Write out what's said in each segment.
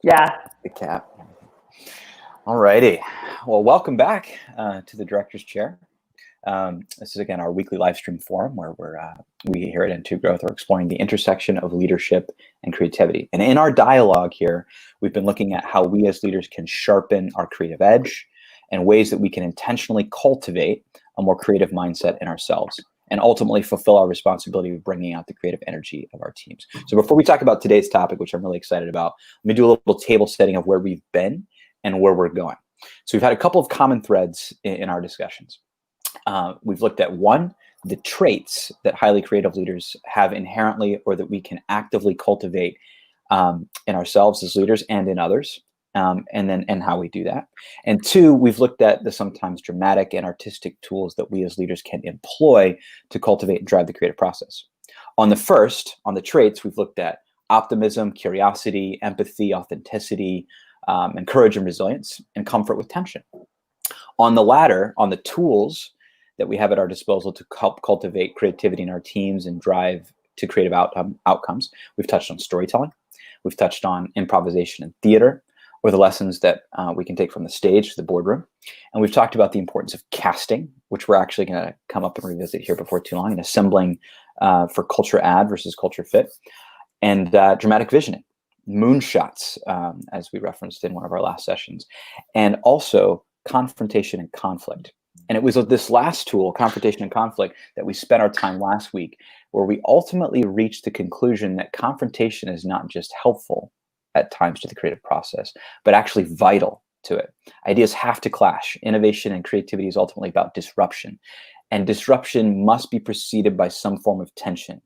Yeah. The cap. All righty. Well, welcome back to the Director's Chair. This is, again, our weekly live stream forum where we here at N2 Growth are exploring the intersection of leadership and creativity. And in our dialogue here, we've been looking at how we as leaders can sharpen our creative edge and ways that we can intentionally cultivate a more creative mindset in ourselves and ultimately fulfill our responsibility of bringing out the creative energy of our teams. So before we talk about today's topic, which I'm really excited about, let me do a little table setting of where we've been and where we're going. So we've had a couple of common threads in our discussions. We've looked at one, the traits that highly creative leaders have inherently or that we can actively cultivate in ourselves as leaders and in others, and how we do that. And two, we've looked at the sometimes dramatic and artistic tools that we as leaders can employ to cultivate and drive the creative process. On the first, on the traits, we've looked at optimism, curiosity, empathy, authenticity, and courage and resilience, and comfort with tension. On the latter, on the tools that we have at our disposal to help cultivate creativity in our teams and drive to creative outcomes, we've touched on storytelling, we've touched on improvisation and theater, or the lessons that we can take from the stage to the boardroom. And we've talked about the importance of casting, which we're actually going to come up and revisit here before too long, and assembling for culture add versus culture fit, and dramatic visioning, moonshots, as we referenced in one of our last sessions, and also confrontation and conflict. And it was this last tool, confrontation and conflict, that we spent our time last week, where we ultimately reached the conclusion that confrontation is not just helpful at times to the creative process, but actually vital to it. Ideas have to clash. Innovation and creativity is ultimately about disruption. And disruption must be preceded by some form of tension,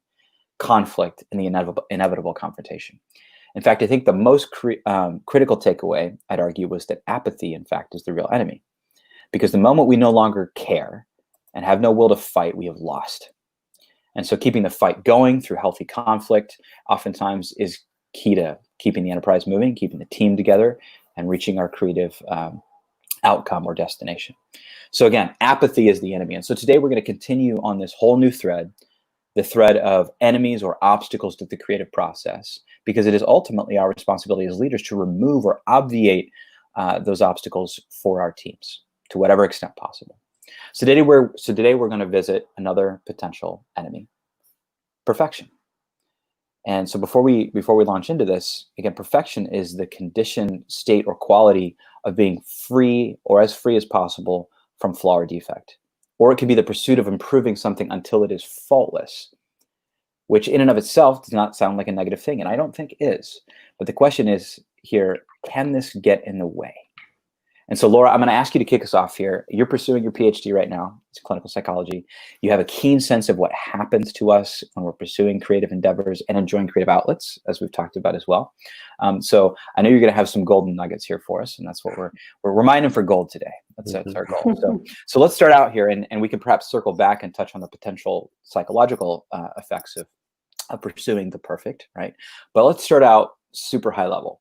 conflict, and the inevitable confrontation. In fact, I think the most critical takeaway, I'd argue, was that apathy, in fact, is the real enemy. Because the moment we no longer care and have no will to fight, we have lost. And so keeping the fight going through healthy conflict oftentimes is key to keeping the enterprise moving, keeping the team together, and reaching our creative outcome or destination. So again, apathy is the enemy. And so today we're going to continue on this whole new thread, the thread of enemies or obstacles to the creative process, because it is ultimately our responsibility as leaders to remove or obviate those obstacles for our teams to whatever extent possible. So today we're going to visit another potential enemy, perfection. And so before we launch into this, again, perfection is the condition, state, or quality of being free or as free as possible from flaw or defect. Or it can be the pursuit of improving something until it is faultless, which in and of itself does not sound like a negative thing, and I don't think is. But the question is here, can this get in the way? And so, Laura, I'm going to ask you to kick us off here. You're pursuing your PhD right now. It's clinical psychology. You have a keen sense of what happens to us when we're pursuing creative endeavors and enjoying creative outlets, as we've talked about as well. So I know you're going to have some golden nuggets here for us, and that's what we're mining for gold today. That's our goal. So let's start out here, and we can perhaps circle back and touch on the potential psychological effects of pursuing the perfect, right? But let's start out super high level.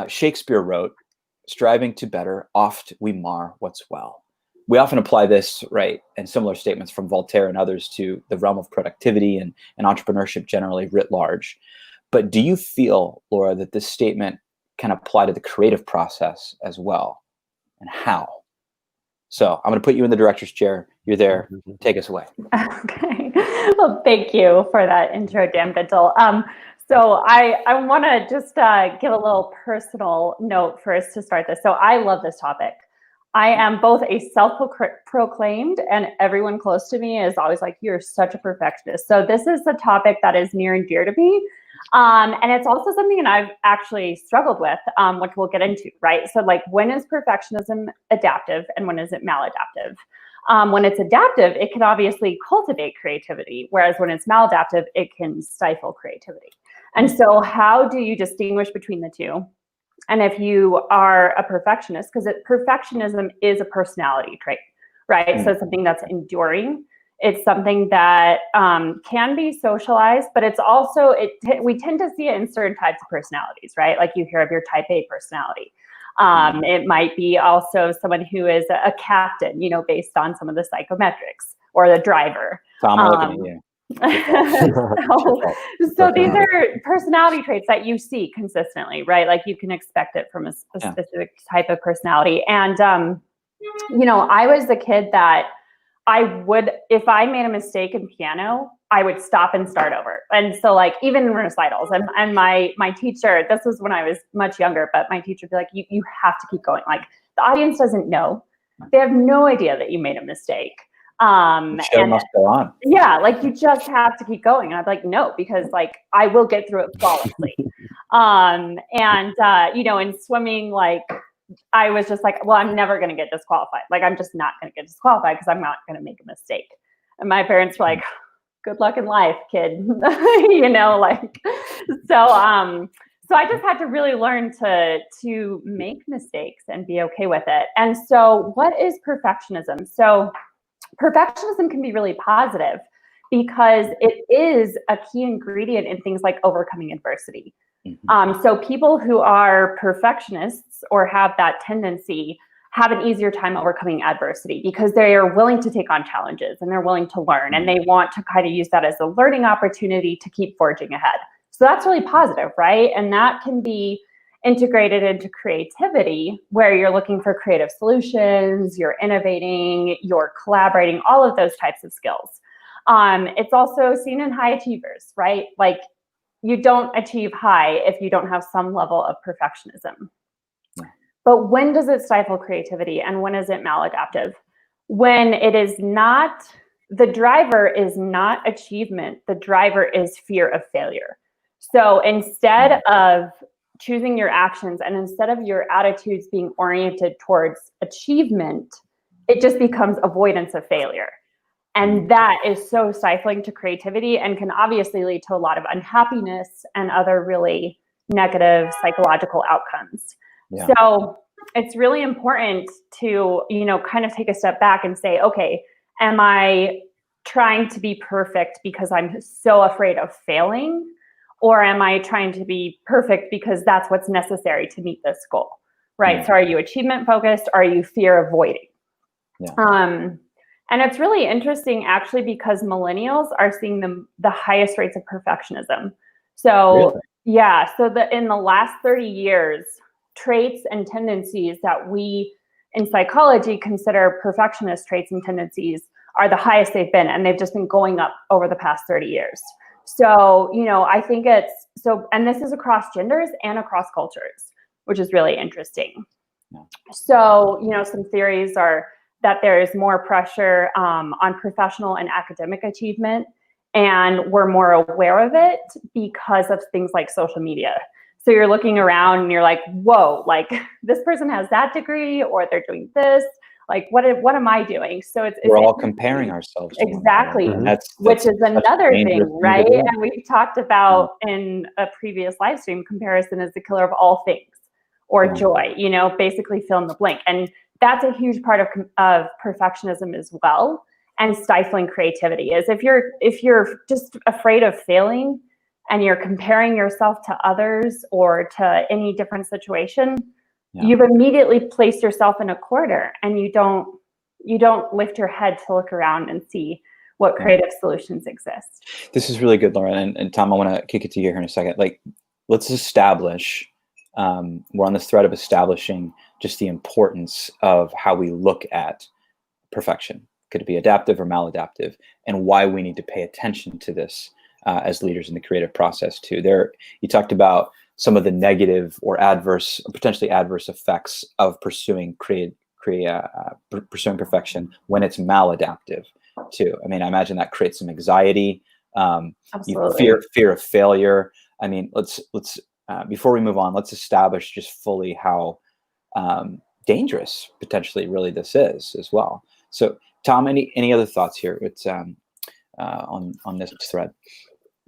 Shakespeare wrote, "Striving to better, oft we mar what's well." We often apply this, right, and similar statements from Voltaire and others to the realm of productivity and entrepreneurship generally writ large. But do you feel, Laura, that this statement can apply to the creative process as well? And how? So I'm going to put you in the director's chair. You're there. Take us away. Okay. Well, thank you for that intro, Dan Bintel. So I want to just give a little personal note first to start this. So I love this topic. I am both a self-proclaimed, and everyone close to me is always like, "You're such a perfectionist." So this is a topic that is near and dear to me. And it's also something that I've actually struggled with, which we'll get into, right? So like, when is perfectionism adaptive and when is it maladaptive? When it's adaptive, it can obviously cultivate creativity, whereas when it's maladaptive, it can stifle creativity. And so how do you distinguish between the two? And if you are a perfectionist, because perfectionism is a personality trait, right? Mm-hmm. So it's something that's enduring. It's something that can be socialized, but it's also, we tend to see it in certain types of personalities, right? Like you hear of your type A personality. It might be also someone who is a captain, based on some of the psychometrics, or the driver. Tom, looking at you. So these are personality traits that you see consistently, right? Like you can expect it from a specific type of personality. And, I was the kid that I would, if I made a mistake in piano, I would stop and start over. And so like even in recitals and my teacher, this was when I was much younger, but my teacher would be like, you have to keep going. Like the audience doesn't know. They have no idea that you made a mistake. The show must go on. Yeah, like you just have to keep going. And I'm like, no, because like I will get through it flawlessly. In swimming, like I was just like, well, I'm never going to get disqualified. Like I'm just not going to get disqualified because I'm not going to make a mistake. And my parents were like, good luck in life, kid. So I just had to really learn to make mistakes and be okay with it. And so what is perfectionism? So perfectionism can be really positive because it is a key ingredient in things like overcoming adversity. So people who are perfectionists or have that tendency have an easier time overcoming adversity because they are willing to take on challenges and they're willing to learn and they want to kind of use that as a learning opportunity to keep forging ahead. So that's really positive, right? And that can be integrated into creativity where you're looking for creative solutions, you're innovating, you're collaborating, all of those types of skills. It's also seen in high achievers, right? Like you don't achieve high if you don't have some level of perfectionism. But when does it stifle creativity and when is it maladaptive? When it is not, the driver is not achievement, the driver is fear of failure. So instead of choosing your actions and instead of your attitudes being oriented towards achievement, it just becomes avoidance of failure. And that is so stifling to creativity and can obviously lead to a lot of unhappiness and other really negative psychological outcomes. Yeah. So it's really important to, kind of take a step back and say, okay, am I trying to be perfect because I'm so afraid of failing? Or am I trying to be perfect because that's what's necessary to meet this goal, right? So are you achievement focused? Or are you fear avoiding? And it's really interesting actually because millennials are seeing the highest rates of perfectionism. So in the last 30 years, traits and tendencies that we in psychology consider perfectionist traits and tendencies are the highest they've been, and they've just been going up over the past 30 years. So, I think and this is across genders and across cultures, which is really interesting. So, some theories are that there is more pressure on professional and academic achievement, and we're more aware of it because of things like social media. So you're looking around and you're like, whoa, like this person has that degree or they're doing this. Like, what am I doing? So we're all comparing ourselves. Exactly. Which is another thing, right? And we talked about in a previous live stream, comparison is the killer of all things, or joy, basically fill in the blank. And that's a huge part of perfectionism as well. And stifling creativity is if you're just afraid of failing and you're comparing yourself to others or to any different situation, you've immediately placed yourself in a corner and you don't lift your head to look around and see what creative solutions exist. This is really good, Lauren. And Tom, I want to kick it to you here in a second. Like, let's establish, we're on this thread of establishing just the importance of how we look at perfection. Could it be adaptive or maladaptive? And why we need to pay attention to this as leaders in the creative process too. You talked about some of the negative or potentially adverse effects of pursuing pursuing perfection when it's maladaptive too. I mean, I imagine that creates some anxiety, fear of failure. I mean, let's before we move on, let's establish just fully how dangerous potentially really this is as well. So, Tom, any other thoughts here? It's on this thread.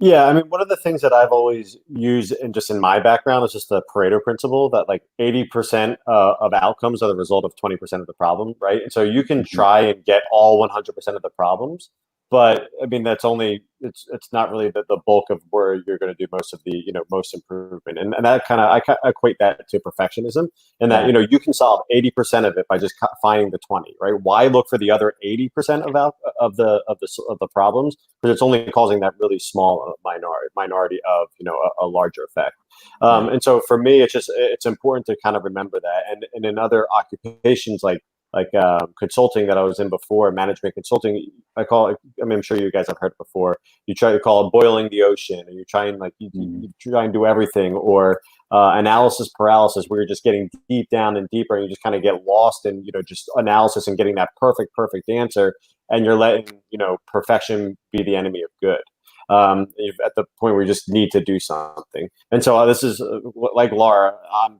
Yeah, I mean, one of the things that I've always used in my background is just the Pareto principle that like 80% of outcomes are the result of 20% of the problem, right? And so you can try and get all 100% of the problems, but I mean, it's not really the bulk of where you're going to do most of the, most improvement. And that kind of, I equate that to perfectionism, and that, you can solve 80% of it by just finding the 20, right? Why look for the other 80% of the problems? Because it's only causing that really small minority of, a larger effect. And so for me, it's important to kind of remember that. And in other occupations like consulting that I was in before, management consulting, I call it, I mean, I'm sure you guys have heard it before. You try to call it boiling the ocean, and you try and you try and do everything, or analysis paralysis, where you're just getting deep down and deeper, and you just kind of get lost in, just analysis and getting that perfect answer, and you're letting, perfection be the enemy of good. At the point where you just need to do something. And so this is like Laura, I'm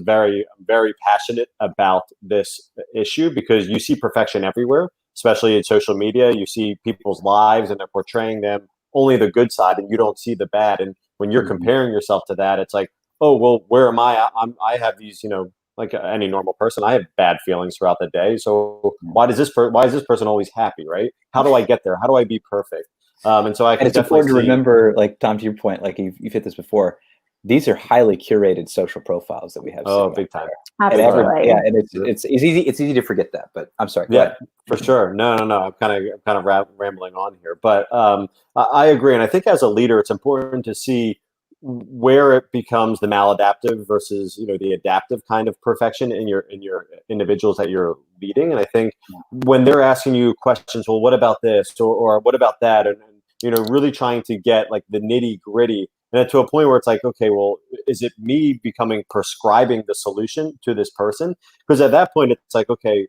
very passionate about this issue, because you see perfection everywhere, especially in social media. You see people's lives and they're portraying them only the good side, and you don't see the bad. And when you're comparing yourself to that, it's like, oh, well, where am I? I have these, like any normal person, I have bad feelings throughout the day. So why is this person always happy, right? How do I get there? How do I be perfect? And so it's important to remember, like Tom, to your point, like you've hit this before, these are highly curated social profiles that we have. Oh, big time. Absolutely. And it's easy to forget that, but I'm sorry. Go ahead. For sure. No. I'm kind of rambling on here, but I agree. And I think as a leader, it's important to see where it becomes the maladaptive versus, the adaptive kind of perfection in your individuals that you're leading. And I think when they're asking you questions, well, what about this, or what about that? And really trying to get like the nitty gritty, and to a point where it's like, okay, well, is it me prescribing the solution to this person? Because at that point, it's like, okay,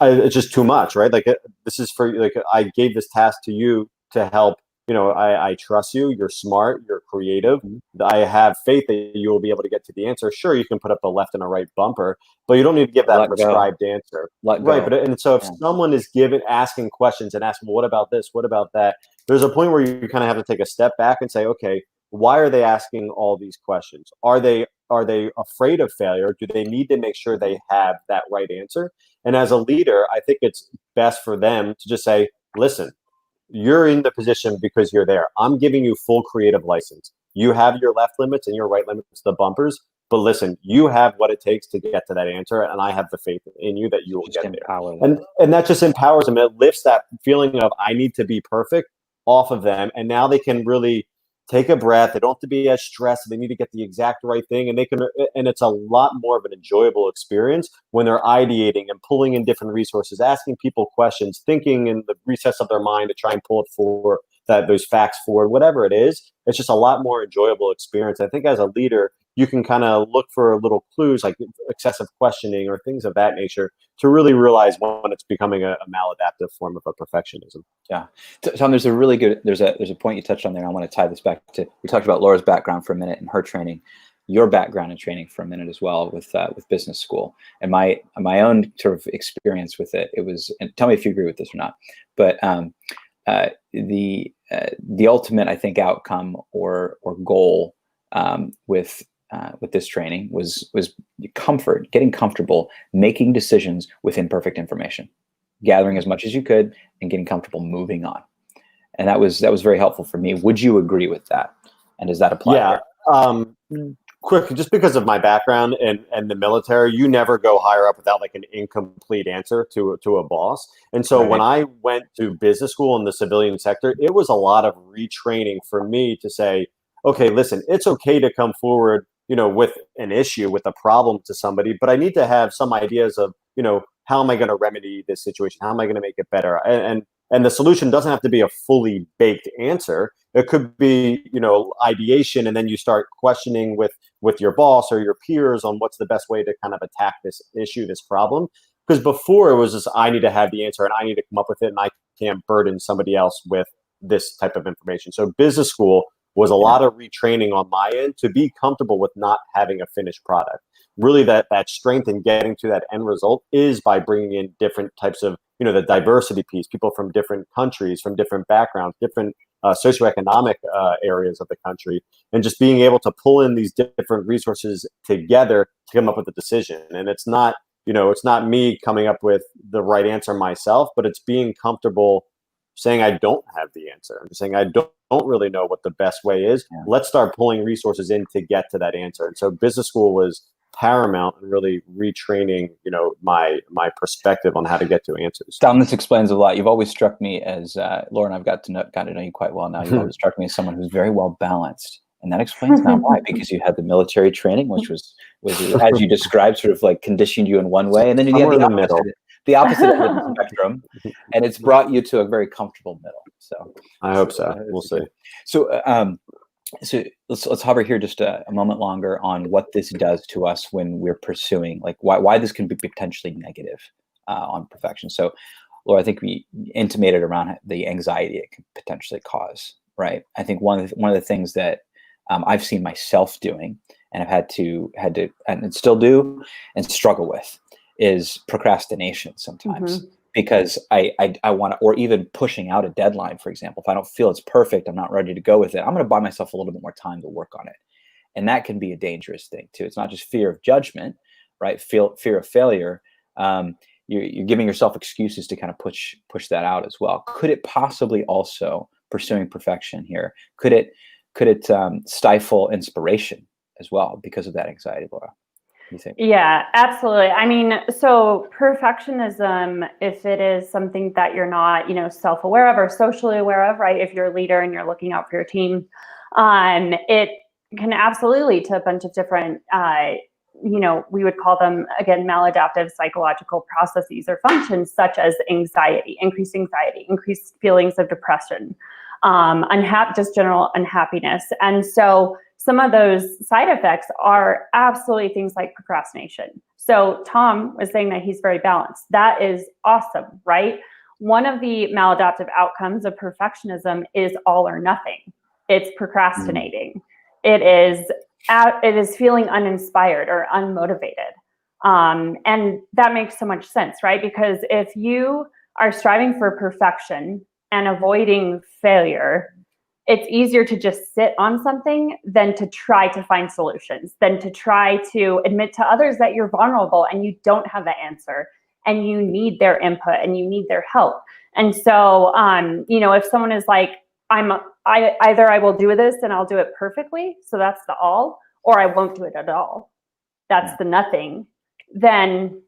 it's just too much, right? Like, this is for, like, I gave this task to you to help. I trust you. You're smart. You're creative. I have faith that you will be able to get to the answer. Sure, you can put up a left and a right bumper, but you don't need to give that prescribed answer. Right. But and so if someone is asking questions and asking, well, what about this? What about that? There's a point where you kind of have to take a step back and say, okay, why are they asking all these questions? Are they afraid of failure? Do they need to make sure they have that right answer? And as a leader, I think it's best for them to just say, listen, you're in the position because you're there. I'm giving you full creative license. You have your left limits and your right limits, the bumpers. But listen, you have what it takes to get to that answer, and I have the faith in you that you will get there. And that just empowers them. It lifts that feeling of I need to be perfect off of them, and now they can really take a breath. They don't have to be as stressed. They need to get the exact right thing, and it's a lot more of an enjoyable experience when they're ideating and pulling in different resources, asking people questions, thinking in the recess of their mind to try and pull it for those facts forward, whatever it is. It's just a lot more enjoyable experience. I think as a leader, you can kind of look for little clues like excessive questioning or things of that nature to really realize when it's becoming a maladaptive form of a perfectionism. Yeah. Tom, there's a point you touched on there. I want to tie this back to, we talked about Laura's background for a minute and her training, your background and training for a minute as well with business school, and my own sort of experience with it. It was, and tell me if you agree with this or not, but the ultimate, I think, outcome or goal with this training was getting comfortable making decisions with imperfect information, gathering as much as you could and getting comfortable moving on. And that was very helpful for me. Would you agree with that? And does that apply? Yeah. Quick, just because of my background and the military, you never go higher up without like an incomplete answer to a boss. And so when I went to business school in the civilian sector, it was a lot of retraining for me to say, okay, listen, it's okay to come forward, with an issue, with a problem to somebody, but I need to have some ideas of, how am I going to remedy this situation? How am I going to make it better? And the solution doesn't have to be a fully baked answer. It could be, ideation, and then you start questioning with your boss or your peers on what's the best way to kind of attack this issue, this problem. Because before it was just, I need to have the answer and I need to come up with it, and I can't burden somebody else with this type of information. So business school was a lot of retraining on my end to be comfortable with not having a finished product. Really, that strength in getting to that end result is by bringing in different types of, the diversity piece, people from different countries, from different backgrounds, different socioeconomic areas of the country, and just being able to pull in these different resources together to come up with a decision. And it's not, it's not me coming up with the right answer myself, but it's being comfortable saying I don't have the answer. I'm just saying I don't really know what the best way is. Yeah. Let's start pulling resources in to get to that answer. And so business school was paramount in really retraining, my perspective on how to get to answers. Tom, this explains a lot. You've always struck me as, Lauren, I've got to know you quite well now. You've always struck me as someone who's very well balanced. And that explains now why, because you had the military training, which was as you described, sort of like conditioned you in one way. And then you had the opposite end of the spectrum, and it's brought you to a very comfortable middle. So I hope so. We'll see. So, so let's hover here just a moment longer on what this does to us when we're pursuing, like why this can be potentially negative on perfection. So, Laura, I think we intimated around the anxiety it can potentially cause, right? I think one of the things that I've seen myself doing, and I've had to and still do and struggle with, is procrastination sometimes. Because I want to, or even pushing out a deadline, for example. If I don't feel it's perfect, I'm not ready to go with it, I'm going to buy myself a little bit more time to work on it. And that can be a dangerous thing too. It's not just fear of judgment, right? Fear of failure. You're giving yourself excuses to kind of push that out as well. Could it possibly also, pursuing perfection here, could it stifle inspiration as well because of that anxiety, Laura? You think? Yeah, absolutely. I mean, so perfectionism, if it is something that you're not, self-aware of or socially aware of, right? If you're a leader and you're looking out for your team, it can absolutely lead to a bunch of different, we would call them, again, maladaptive psychological processes or functions, such as anxiety, increased feelings of depression, just general unhappiness. And so some of those side effects are absolutely things like procrastination. So Tom was saying that he's very balanced. That is awesome, right? One of the maladaptive outcomes of perfectionism is all or nothing. It's procrastinating. It is feeling uninspired or unmotivated. And that makes so much sense, right? Because if you are striving for perfection and avoiding failure, it's easier to just sit on something than to try to find solutions, than to try to admit to others that you're vulnerable and you don't have the answer and you need their input and you need their help. And so, if someone is like, either I will do this and I'll do it perfectly, so that's the all, or I won't do it at all, that's the nothing, then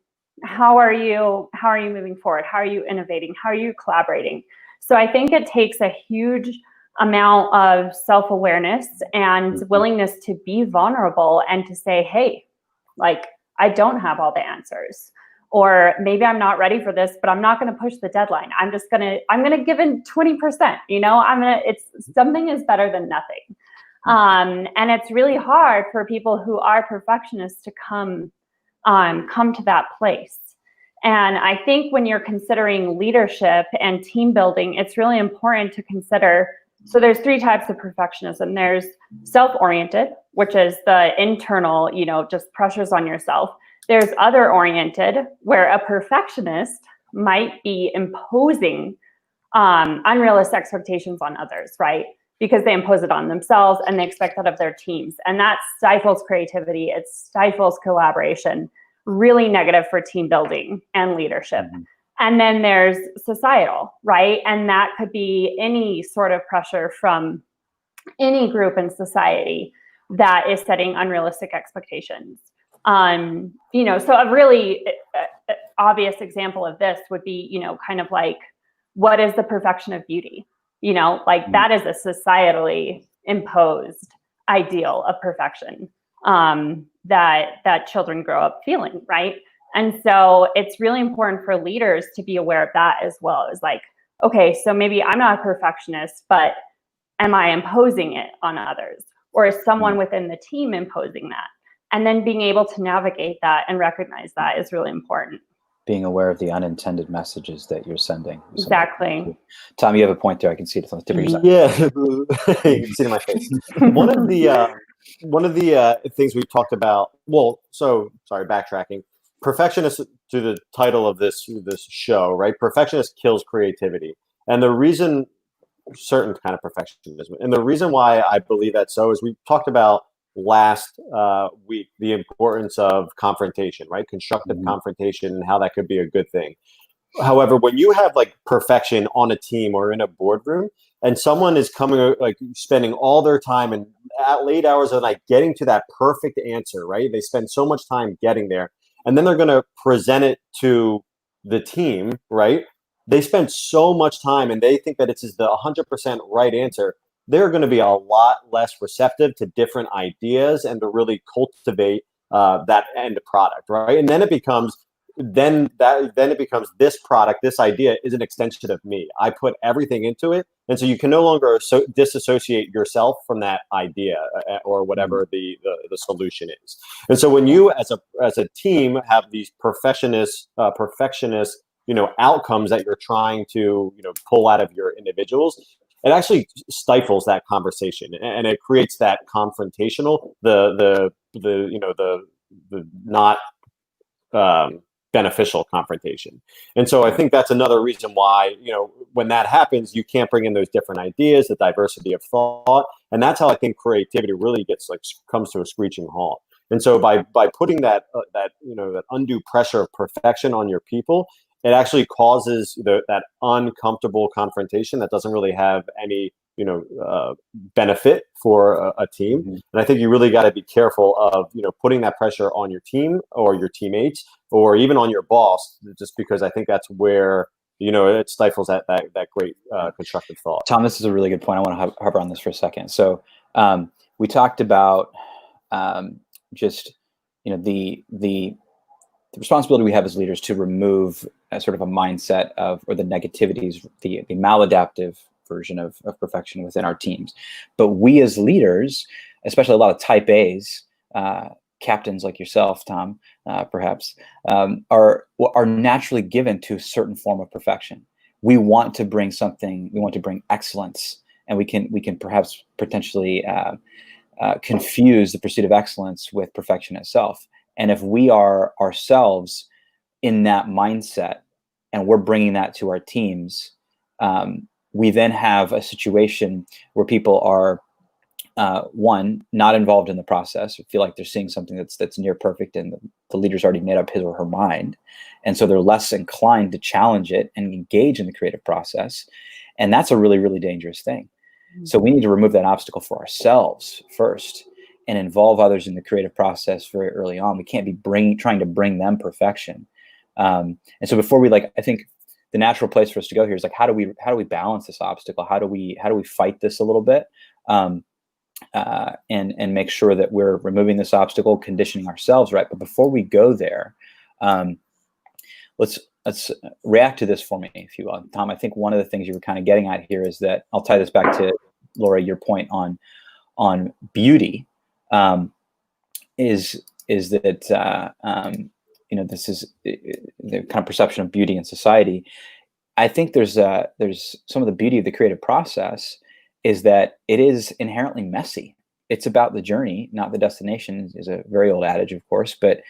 how are you moving forward? How are you innovating? How are you collaborating? So I think it takes a huge amount of self-awareness and willingness to be vulnerable and to say, hey, like, I don't have all the answers, or maybe I'm not ready for this, but I'm not going to push the deadline. I'm going to give in 20%, something is better than nothing. And it's really hard for people who are perfectionists to come to that place. And I think when you're considering leadership and team building, it's really important to consider. So there's three types of perfectionism. There's self-oriented, which is the internal, just pressures on yourself. There's other-oriented, where a perfectionist might be imposing unrealistic expectations on others, right? Because they impose it on themselves and they expect that of their teams. And that stifles creativity. It stifles collaboration. Really negative for team building and leadership. And then there's societal, right? And that could be any sort of pressure from any group in society that is setting unrealistic expectations. So a really obvious example of this would be, kind of like, what is the perfection of beauty? That is a societally imposed ideal of perfection that children grow up feeling, right? And so it's really important for leaders to be aware of that as well. It's like, okay, so maybe I'm not a perfectionist, but am I imposing it on others? Or is someone within the team imposing that? And then being able to navigate that and recognize that is really important. Being aware of the unintended messages that you're sending. Exactly. Tom, you have a point there. I can see it on the tip of your side. Yeah, you can see it in my face. One of the things we talked about. Well, backtracking. Perfectionist, to the title of this show, right? Perfectionist kills creativity, and the reason, certain kind of perfectionism, and the reason why I believe that so is we talked about last week the importance of confrontation, right? Constructive confrontation and how that could be a good thing. However, when you have like perfection on a team or in a boardroom, and someone is coming, like spending all their time and at late hours of the night getting to that perfect answer, right? They spend so much time getting there, and then they're going to present it to the team, right? They spend so much time and they think that it's the 100% right answer. They're going to be a lot less receptive to different ideas and to really cultivate that end product, right? And then it becomes this product, this idea is an extension of me. I put everything into it, and so you can no longer disassociate yourself from that idea or whatever the solution is. And so when you as a team have these perfectionist outcomes that you're trying to pull out of your individuals, it actually stifles that conversation and it creates that confrontational the not beneficial confrontation. And so I think that's another reason why, when that happens, you can't bring in those different ideas, the diversity of thought. And that's how I think creativity really comes to a screeching halt. And so by putting that undue pressure of perfection on your people, it actually causes that uncomfortable confrontation that doesn't really have any benefit for a team. Mm-hmm. And I think you really got to be careful of putting that pressure on your team or your teammates or even on your boss, just because I think that's where it stifles that great constructive thought. Tom, this is a really good point. I want to hover on this for a second. So we talked about just the responsibility we have as leaders to remove a sort of a mindset or the negativities, the maladaptive version of perfection within our teams. But we as leaders, especially a lot of type A's, captains like yourself, Tom, perhaps, are naturally given to a certain form of perfection. We want to bring something, we want to bring excellence, and we can perhaps potentially confuse the pursuit of excellence with perfection itself. And if we are ourselves in that mindset and we're bringing that to our teams, we then have a situation where people are, one, not involved in the process, feel like they're seeing something that's near perfect and the leader's already made up his or her mind. And so they're less inclined to challenge it and engage in the creative process. And that's a really, really dangerous thing. Mm-hmm. So we need to remove that obstacle for ourselves first and involve others in the creative process very early on. We can't be trying to bring them perfection. And so before we I think the natural place for us to go here is how do we balance this obstacle? How do we fight this a little bit? And make sure that we're removing this obstacle, conditioning ourselves right. But before we go there, let's react to this for me, if you will. Tom, I think one of the things you were kind of getting at here is that I'll tie this back to Laura, your point on beauty, is that this is the kind of perception of beauty in society. I think there's some of the beauty of the creative process is that it is inherently messy. It's about the journey, not the destination, is a very old adage, of course, but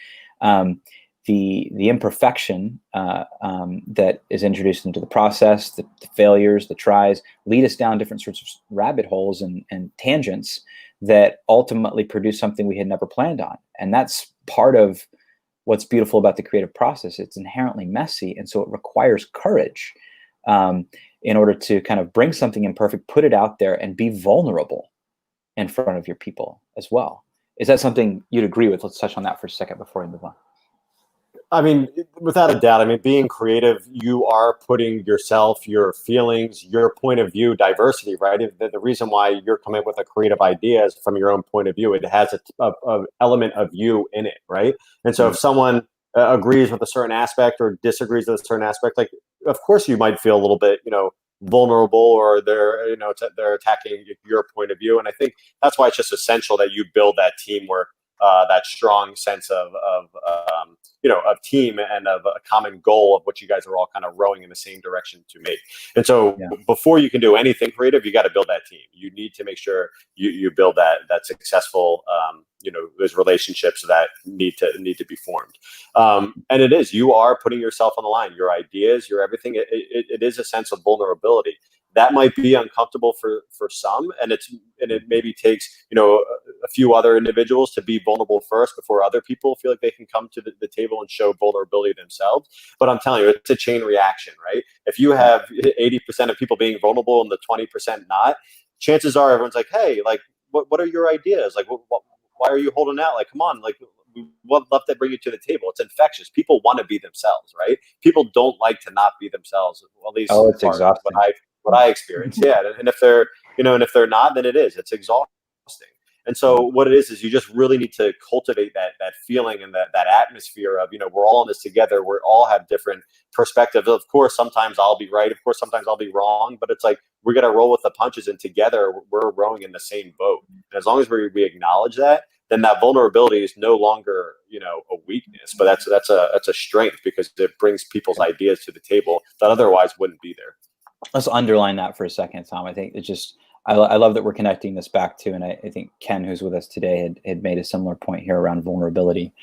the imperfection that is introduced into the process, the failures, the tries, lead us down different sorts of rabbit holes and tangents that ultimately produce something we had never planned on. And that's part of what's beautiful about the creative process. It's inherently messy, and so it requires courage in order to kind of bring something imperfect, put it out there, and be vulnerable in front of your people as well. Is that something you'd agree with? Let's touch on that for a second before we move on. I mean, without a doubt, being creative, you are putting yourself, your feelings, your point of view, diversity, right? The reason why you're coming up with a creative idea is from your own point of view. It has a element of you in it, right? And so if someone agrees with a certain aspect or disagrees with a certain aspect, of course you might feel a little bit, vulnerable, or they're attacking your point of view. And I think that's why it's just essential that you build that teamwork, that strong sense of team and of a common goal of what you guys are all kind of rowing in the same direction to make. And so before you can do anything creative, you got to build that team. You need to make sure you build that successful, those relationships that need to be formed. And you are putting yourself on the line, your ideas, your everything. It is a sense of vulnerability. that might be uncomfortable for some, and it maybe takes, you know, a few other individuals to be vulnerable first before other people feel like they can come to the table and show vulnerability themselves. But I'm telling you, it's a chain reaction, right? If you have 80% of people being vulnerable and the 20% not, chances are everyone's like, hey, like, what are your ideas? Like, why are you holding out? Like, come on, like, we would love to bring you to the table. It's infectious. People want to be themselves, right? People don't like to not be themselves. Well, at least Oh, it's exhausting. What I experience. Yeah, and if they're, you know, and if they're not, then it's exhausting. And so what it is you just really need to cultivate that feeling and that atmosphere of, you know, we're all in this together. We all have different perspectives. Of course, sometimes I'll be right. Of course, sometimes I'll be wrong. But it's like we're gonna roll with the punches, and together we're rowing in the same boat. And as long as we acknowledge that, then that vulnerability is no longer, you know, a weakness, but that's a strength, because it brings people's ideas to the table that otherwise wouldn't be there. Let's underline that for a second, Tom. I think it's just, I love that we're connecting this back to, and I think Ken, who's with us today, had made a similar point here around vulnerability.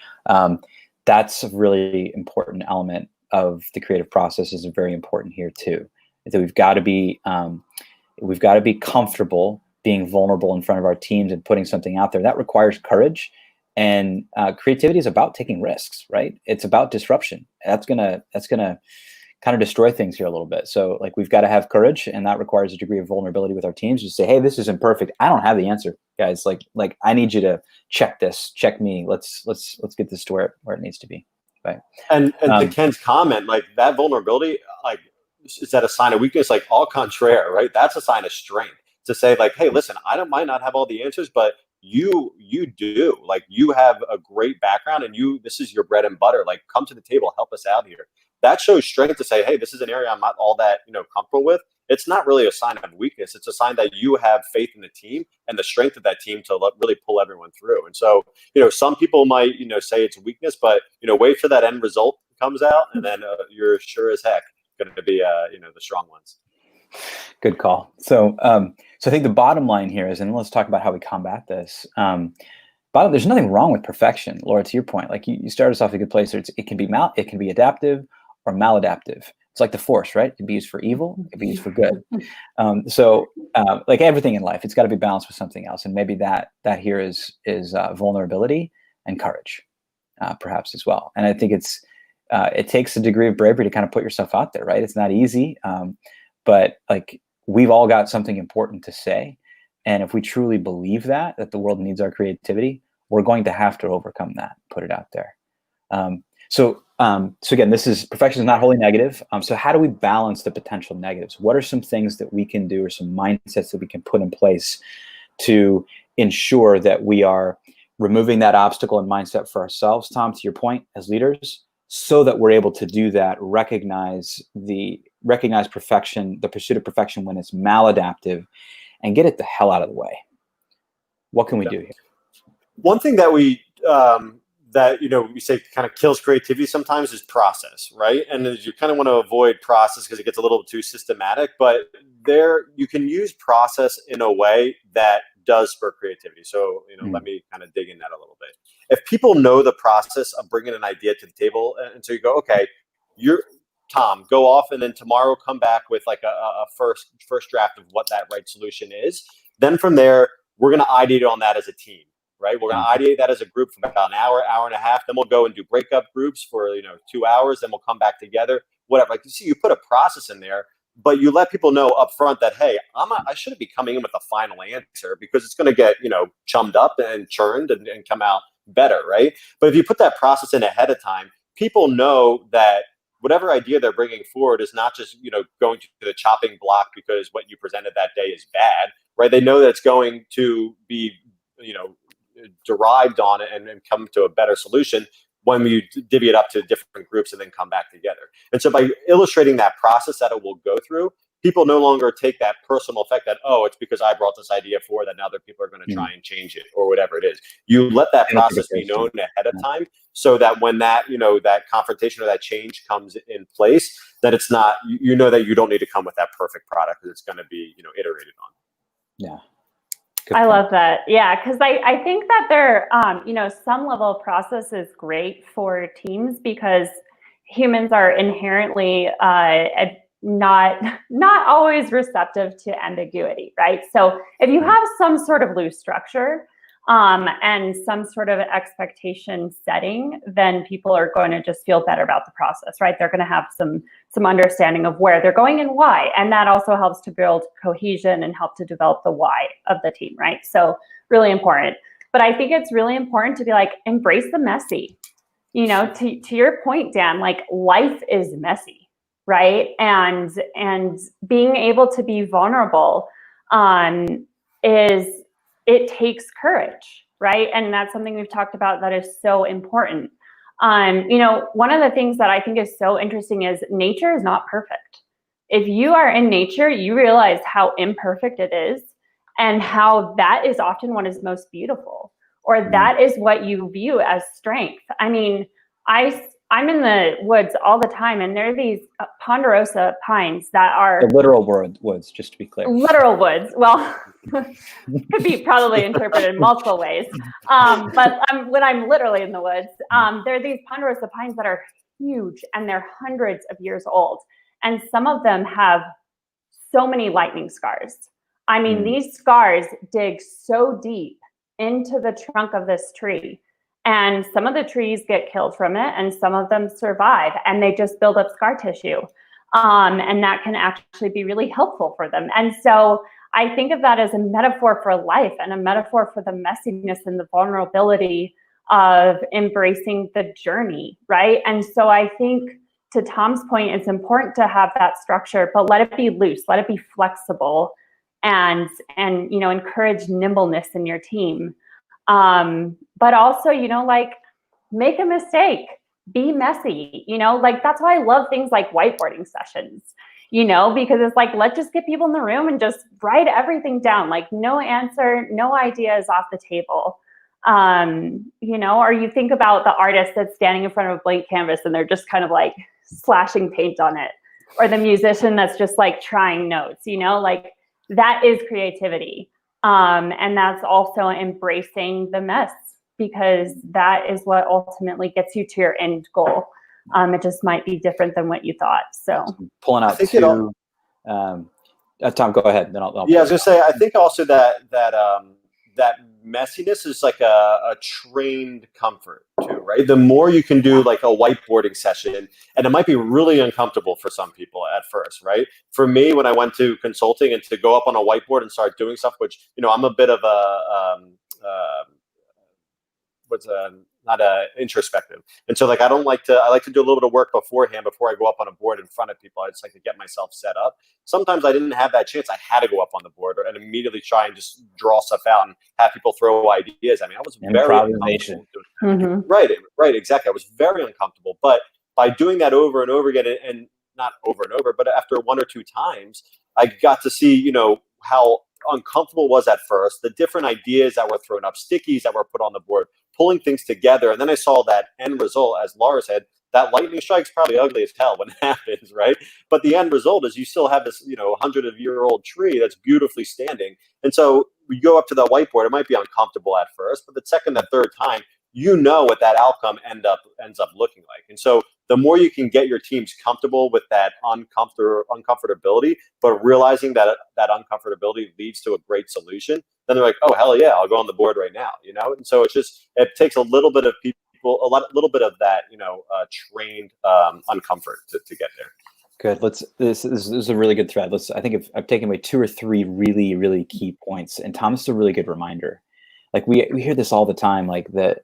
That's a really important element of the creative process, is very important here too. That we've got to be comfortable being vulnerable in front of our teams and putting something out there. That requires courage, and creativity is about taking risks, right? It's about disruption. That's gonna kind of destroy things here a little bit. So like, we've got to have courage, and that requires a degree of vulnerability with our teams. Just say, hey, this isn't perfect. I don't have the answer, guys. Like I need you to check this, check me. Let's get this to where it needs to be. Right. And to Ken's comment, like, that vulnerability, like, is that a sign of weakness? Like, au contraire, right? That's a sign of strength, to say like, hey, listen, might not have all the answers, but you do. Like, you have a great background, and this is your bread and butter. Like, come to the table, help us out here. That shows strength, to say, hey, this is an area I'm not all that, you know, comfortable with. It's not really a sign of weakness. It's a sign that you have faith in the team and the strength of that team to really pull everyone through. And so, you know, some people might, you know, say it's weakness, but, you know, wait for that end result comes out, and then you're sure as heck going to be, you know, the strong ones. Good call. So, so I think the bottom line here is, and let's talk about how we combat this. There's nothing wrong with perfection, Laura. To your point, like you start us off a good place. It can be adaptive or maladaptive. It's like the Force, right? It can be used for evil, it can be used for good. Like everything in life, it's got to be balanced with something else, and maybe that here is vulnerability and courage, perhaps as well. And I think it takes a degree of bravery to kind of put yourself out there, right? It's not easy, but like, we've all got something important to say. And if we truly believe that the world needs our creativity, we're going to have to overcome that, put it out there. So again, perfection is not wholly negative. So how do we balance the potential negatives? What are some things that we can do, or some mindsets that we can put in place to ensure that we are removing that obstacle and mindset for ourselves, Tom, to your point, as leaders, so that we're able to do that, recognize perfection, the pursuit of perfection when it's maladaptive, and get it the hell out of the way? What can we do here? One thing that we say kind of kills creativity sometimes is process, right? And you kind of want to avoid process because it gets a little too systematic, but you can use process in a way that does spur creativity. So, you know, let me kind of dig in that a little bit. If people know the process of bringing an idea to the table, and so you go, okay, Tom, go off, and then tomorrow come back with like a first draft of what that right solution is. Then from there, we're going to ideate on that as a team, right? We're going to ideate that as a group for about an hour and a half. Then we'll go and do breakup groups for, 2 hours. Then we'll come back together, whatever. Like, you put a process in there, but you let people know up front that, hey, I shouldn't be coming in with a final answer, because it's going to get, chummed up and churned and come out better, right? But if you put that process in ahead of time, people know that whatever idea they're bringing forward is not just, going to the chopping block because what you presented that day is bad, right? They know that it's going to be, derived on it and come to a better solution when we divvy it up to different groups and then come back together. And so by illustrating that process that it will go through, people no longer take that personal effect that, oh, it's because I brought this idea forward that now other people are going to try and change it or whatever it is. You let that process be known ahead of time, so that when that, that confrontation or that change comes in place, that it's not, that you don't need to come with that perfect product, because it's going to be, iterated on. Yeah. I love that. Yeah, because I think that there, some level of process is great for teams, because humans are inherently not always receptive to ambiguity, right? So if you have some sort of loose structure and some sort of expectation setting, then people are going to just feel better about the process, right? They're going to have some understanding of where they're going and why, and that also helps to build cohesion and help to develop the why of the team, right? So really important. But I think it's really important to be like, embrace the messy. You know, to your point, Dan, like life is messy, right? And being able to be vulnerable it takes courage, right? And that's something we've talked about that is so important. You know, one of the things that I think is so interesting is nature is not perfect. If you are in nature, you realize how imperfect it is and how that is often what is most beautiful, or that is what you view as strength. I mean, I'm in the woods all the time, and there are these ponderosa pines that are The literal woods, just to be clear. Literal woods. Well, could be probably interpreted in multiple ways. But when I'm literally in the woods, there are these ponderosa pines that are huge, and they're hundreds of years old. And some of them have so many lightning scars. I mean, these scars dig so deep into the trunk of this tree. And some of the trees get killed from it, and some of them survive, and they just build up scar tissue. And that can actually be really helpful for them. And so I think of that as a metaphor for life and a metaphor for the messiness and the vulnerability of embracing the journey, right? And so I think, to Tom's point, it's important to have that structure, but let it be loose, let it be flexible, and you know, encourage nimbleness in your team. But also, you know, like, make a mistake, be messy, you know, like that's why I love things like whiteboarding sessions, you know, because it's like, let's just get people in the room and just write everything down. Like, no answer, no idea is off the table. You know, or you think about the artist that's standing in front of a blank canvas and they're just kind of like slashing paint on it, or the musician that's just like trying notes, you know, like that is creativity. And that's also embracing the mess, because that is what ultimately gets you to your end goal. It just might be different than what you thought. So pulling out two. Tom, go ahead. Then I'll yeah, I was gonna say, I think also that messiness is like a trained comfort too, right? The more you can do like a whiteboarding session, and it might be really uncomfortable for some people at first, right? For me, when I went to consulting and to go up on a whiteboard and start doing stuff, which, you know, I'm a bit of not introspective. And so like, I like to do a little bit of work beforehand before I go up on a board in front of people. I just like to get myself set up. Sometimes I didn't have that chance. I had to go up on the board and immediately try and just draw stuff out and have people throw ideas. I mean, I was very uncomfortable doing that. Right, exactly. I was very uncomfortable. But by doing that over and over again, and not over and over, but after one or two times, I got to see, you know, how uncomfortable it was at first, the different ideas that were thrown up, stickies that were put on the board, pulling things together. And then I saw that end result, as Laura said, that lightning strike's probably ugly as hell when it happens, right? But the end result is you still have this, you know, 100-year-old tree that's beautifully standing. And so we go up to the whiteboard, it might be uncomfortable at first, but the second and third time, you know what that outcome ends up looking like. And so the more you can get your teams comfortable with that uncomfortability, but realizing that that uncomfortability leads to a great solution, then they're like, oh, hell yeah, I'll go on the board right now, you know? And so it takes a little bit of little bit of that, you know, trained uncomfort to get there. Good. This is a really good thread. I think I've taken away 2 or 3 really, really key points. And Tom, this is a really good reminder. Like we hear this all the time, like that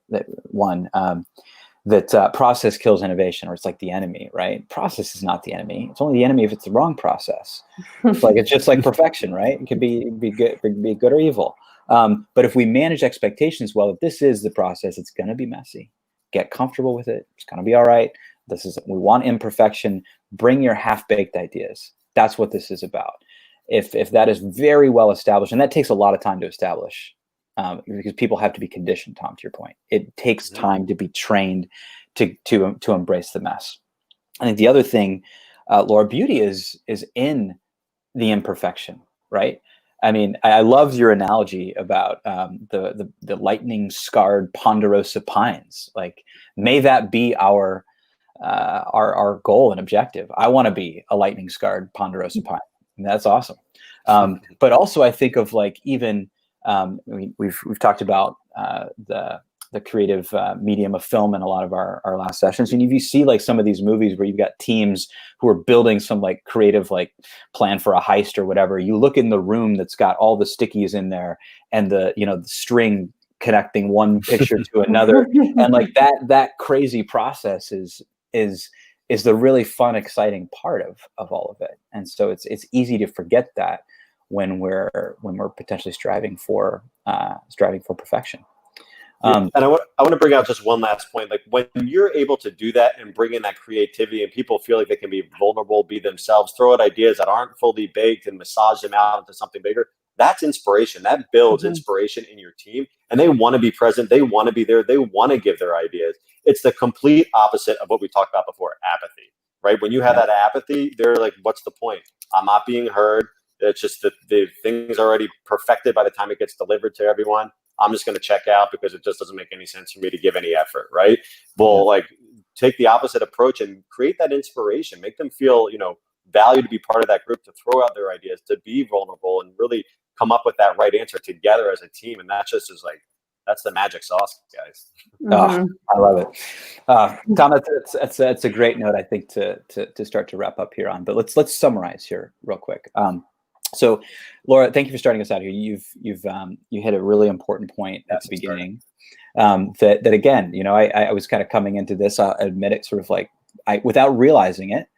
process kills innovation, or it's like the enemy, right? Process is not the enemy. It's only the enemy if it's the wrong process. It's just like perfection, right? It could be good or evil. But if we manage expectations well, if this is the process, it's going to be messy. Get comfortable with it. It's going to be all right. We want imperfection. Bring your half-baked ideas. That's what this is about. If that is very well established, and that takes a lot of time to establish, because people have to be conditioned, Tom, to your point. It takes time to be trained to embrace the mess. I think the other thing, Laura, beauty is in the imperfection, right? I mean, I love your analogy about the lightning scarred ponderosa pines. Like, may that be our our goal and objective. I want to be a lightning scarred ponderosa pine. And that's awesome. But also I think of like even we've talked about the creative medium of film in a lot of our last sessions. And if you see like some of these movies where you've got teams who are building some like creative like plan for a heist or whatever, you look in the room that's got all the stickies in there and the string connecting one picture to another, and like that crazy process is the really fun, exciting part of all of it. And so it's easy to forget that when we're potentially striving for perfection. And I want to bring out just one last point. Like when you're able to do that and bring in that creativity, and people feel like they can be vulnerable, be themselves, throw out ideas that aren't fully baked, and massage them out into something bigger. That's inspiration. That builds inspiration in your team, and they want to be present. They want to be there. They want to give their ideas. It's the complete opposite of what we talked about before: apathy. Right? When you have that apathy, they're like, "What's the point? I'm not being heard. It's just that the thing's already perfected by the time it gets delivered to everyone. I'm just going to check out because it just doesn't make any sense for me to give any effort." Right? Well, like take the opposite approach and create that inspiration. Make them feel, valued to be part of that group, to throw out their ideas, to be vulnerable, and really come up with that right answer together as a team. And that just is like, that's the magic sauce, guys. Oh, I love it. Tom, that's a great note, I think, to start to wrap up here on. But let's summarize here real quick. So, Laura, thank you for starting us out here. You hit a really important point at the beginning. That again, I was kind of coming into this. I'll admit it, sort of like without realizing it,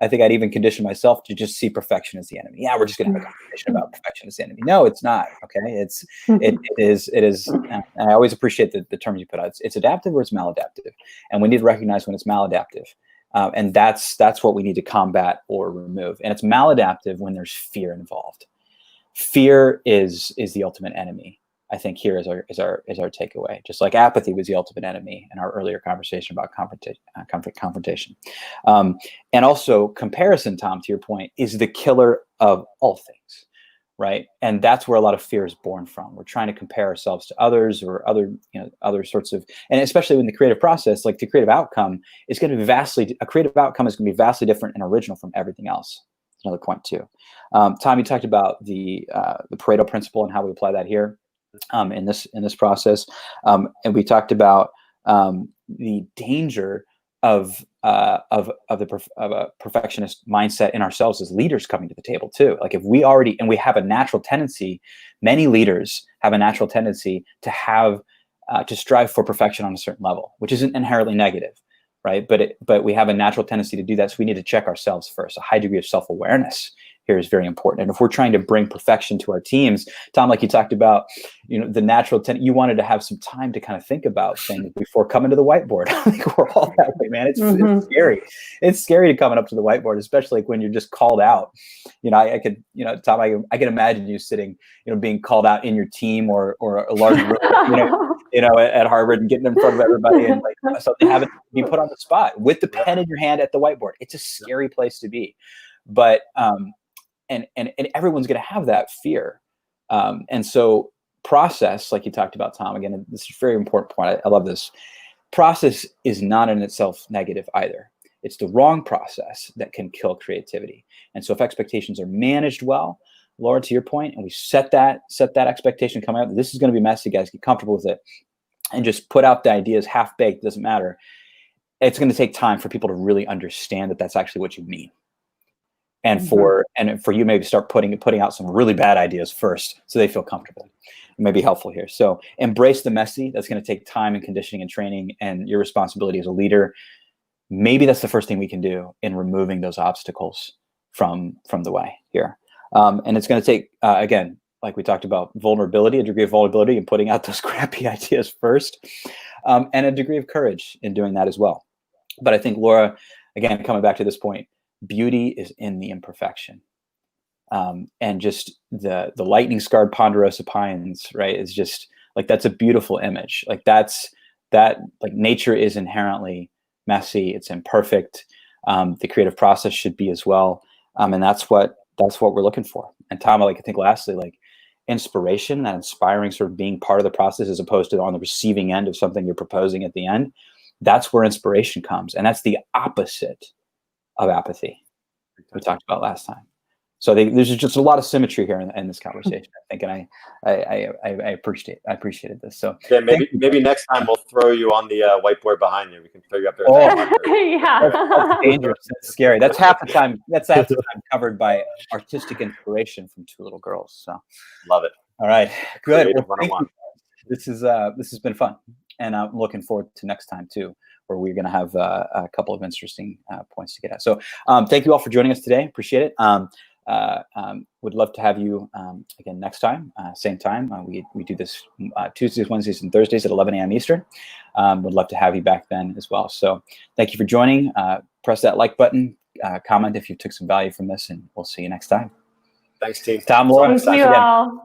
I think I'd even condition myself to just see perfection as the enemy. Yeah, we're just going to have a conversation about perfection as the enemy. No, it's not. Okay, it is. And I always appreciate the terms you put out. It's adaptive or it's maladaptive, and we need to recognize when it's maladaptive. And that's what we need to combat or remove. And it's maladaptive when there's fear involved. Fear is the ultimate enemy. I think here is our takeaway. Just like apathy was the ultimate enemy in our earlier conversation about confrontation. And also comparison, Tom, to your point, is the killer of all things, right? And that's where a lot of fear is born from. We're trying to compare ourselves to others or other sorts of, and especially in the creative process, like the creative outcome is going to be vastly different and original from everything else. Another point too. Tom, you talked about the Pareto principle and how we apply that here in this process, and we talked about the danger of a perfectionist mindset in ourselves as leaders coming to the table too. Like if we have a natural tendency, many leaders have a natural tendency to have to strive for perfection on a certain level, which isn't inherently negative, right? But we have a natural tendency to do that, so we need to check ourselves first. A high degree of self-awareness here is very important. And if we're trying to bring perfection to our teams, Tom, like you talked about, the natural you wanted to have some time to kind of think about things before coming to the whiteboard. I think we're all that way, man. It's scary. It's scary to coming up to the whiteboard, especially like when you're just called out. I could, Tom, I can imagine you sitting, being called out in your team or a large room, at Harvard and getting in front of everybody and like something having to be put on the spot with the pen in your hand at the whiteboard. It's a scary place to be, but and everyone's going to have that fear. And so process, like you talked about, Tom, again, this is a very important point. I love this. Process is not in itself negative either. It's the wrong process that can kill creativity. And so if expectations are managed well, Laura, to your point, and we set that expectation coming out, this is going to be messy, guys, get comfortable with it, and just put out the ideas half-baked, doesn't matter. It's going to take time for people to really understand that that's actually what you mean. And for you maybe start putting out some really bad ideas first so they feel comfortable. It may be helpful here. So embrace the messy. That's going to take time and conditioning and training and your responsibility as a leader. Maybe that's the first thing we can do in removing those obstacles from the way here. And it's going to take, again, like we talked about, vulnerability, a degree of vulnerability and putting out those crappy ideas first, and a degree of courage in doing that as well. But I think, Laura, again, coming back to this point, beauty is in the imperfection. And just the lightning scarred ponderosa pines, right, is just like, that's a beautiful image. Like like nature is inherently messy, it's imperfect. The creative process should be as well. And that's what we're looking for. And Tom, I think lastly, like inspiration, that inspiring sort of being part of the process as opposed to on the receiving end of something you're proposing at the end. that's where inspiration comes. And that's the opposite of apathy we talked about last time. So there's just a lot of symmetry here in this conversation, I think, and I appreciated this. So yeah, maybe next time we'll throw you on the whiteboard behind you. We can throw you up there. Yeah, that's dangerous. That's scary. That's half the time. That's half the time covered by artistic inspiration from two little girls. So love it. All right, good. Creative Well, thank 101. you. This has been fun, and I'm looking forward to next time too, where we're going to have a couple of interesting points to get at. So thank you all for joining us today. Appreciate it. Would love to have you again next time, same time. We do this Tuesdays, Wednesdays, and Thursdays at 11 a.m. Eastern. Would love to have you back then as well. So thank you for joining. Press that like button, comment if you took some value from this, and we'll see you next time. Thanks, team. Tom, Laura, thank you all.